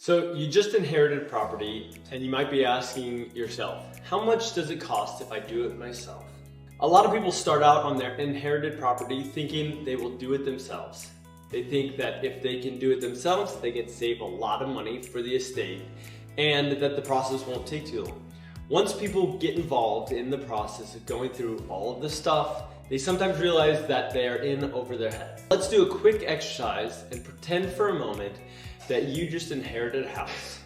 So you just inherited property and you might be asking yourself, how much does it cost if I do it myself? A lot of people start out on their inherited property thinking they will do it themselves. They think that if they can do it themselves, they can save a lot of money for the estate and that the process won't take too long. Once people get involved in the process of going through all of the stuff, they sometimes realize that they are in over their head. Let's do a quick exercise and pretend for a moment that you just inherited a house.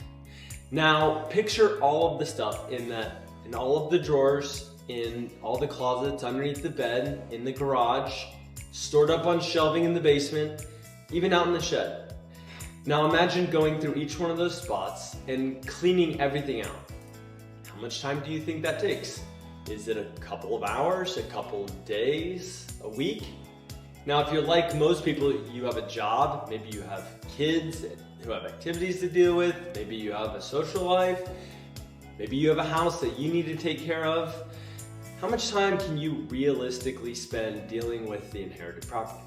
Now picture all of the stuff in all of the drawers, in all the closets, underneath the bed, in the garage, stored up on shelving in the basement, even out in the shed. Now imagine going through each one of those spots and cleaning everything out. How much time do you think that takes? Is it a couple of hours, a couple of days, a week? Now, if you're like most people, you have a job, maybe you have kids who have activities to deal with, maybe you have a social life, maybe you have a house that you need to take care of. How much time can you realistically spend dealing with the inherited property?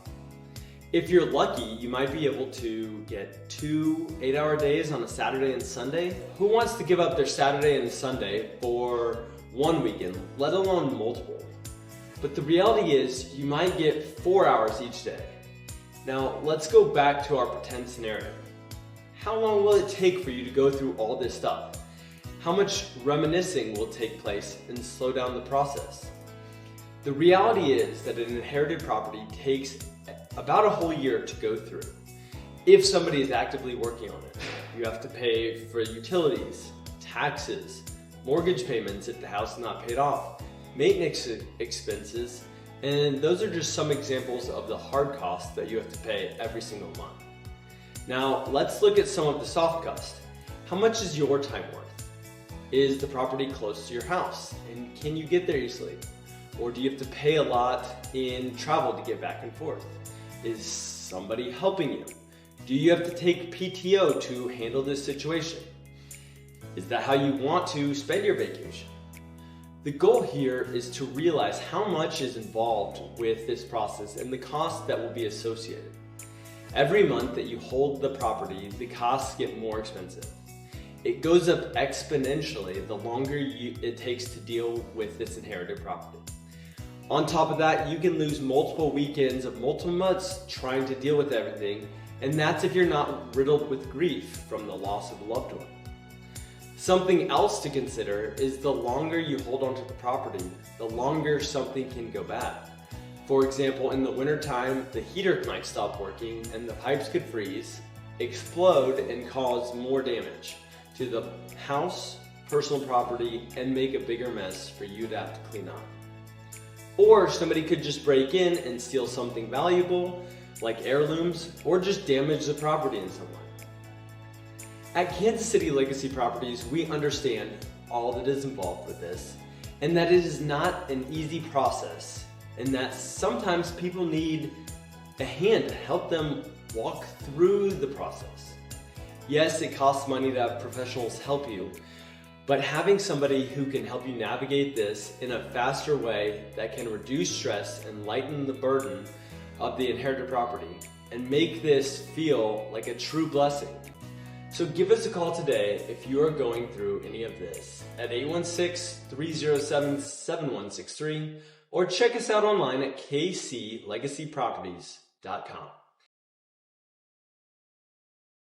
If you're lucky, you might be able to get 2 8-hour days on a Saturday and Sunday. Who wants to give up their Saturday and Sunday for one weekend, let alone multiple? But the reality is you might get 4 hours each day. Now let's go back to our pretend scenario. How long will it take for you to go through all this stuff? How much reminiscing will take place and slow down the process? The reality is that an inherited property takes about a whole year to go through. If somebody is actively working on it, you have to pay for utilities, taxes, mortgage payments if the house is not paid off, maintenance expenses, and those are just some examples of the hard costs that you have to pay every single month. Now let's look at some of the soft costs. How much is your time worth? Is the property close to your house? And can you get there easily? Or do you have to pay a lot in travel to get back and forth? Is somebody helping you? Do you have to take PTO to handle this situation? Is that how you want to spend your vacation? The goal here is to realize how much is involved with this process and the cost that will be associated. Every month that you hold the property, the costs get more expensive. It goes up exponentially the longer it takes to deal with this inherited property. On top of that, you can lose multiple weekends of multiple months trying to deal with everything, and that's if you're not riddled with grief from the loss of a loved one. Something else to consider is the longer you hold onto the property, the longer something can go bad. For example, in the wintertime, the heater might stop working and the pipes could freeze, explode, and cause more damage to the house, personal property, and make a bigger mess for you to have to clean up. Or somebody could just break in and steal something valuable, like heirlooms, or just damage the property in some way. At Kansas City Legacy Properties, we understand all that is involved with this, and that it is not an easy process, and that sometimes people need a hand to help them walk through the process. Yes, it costs money to have professionals help you, but having somebody who can help you navigate this in a faster way that can reduce stress and lighten the burden of the inherited property and make this feel like a true blessing. So give us a call today if you are going through any of this at 816-307-7163 or check us out online at kclegacyproperties.com.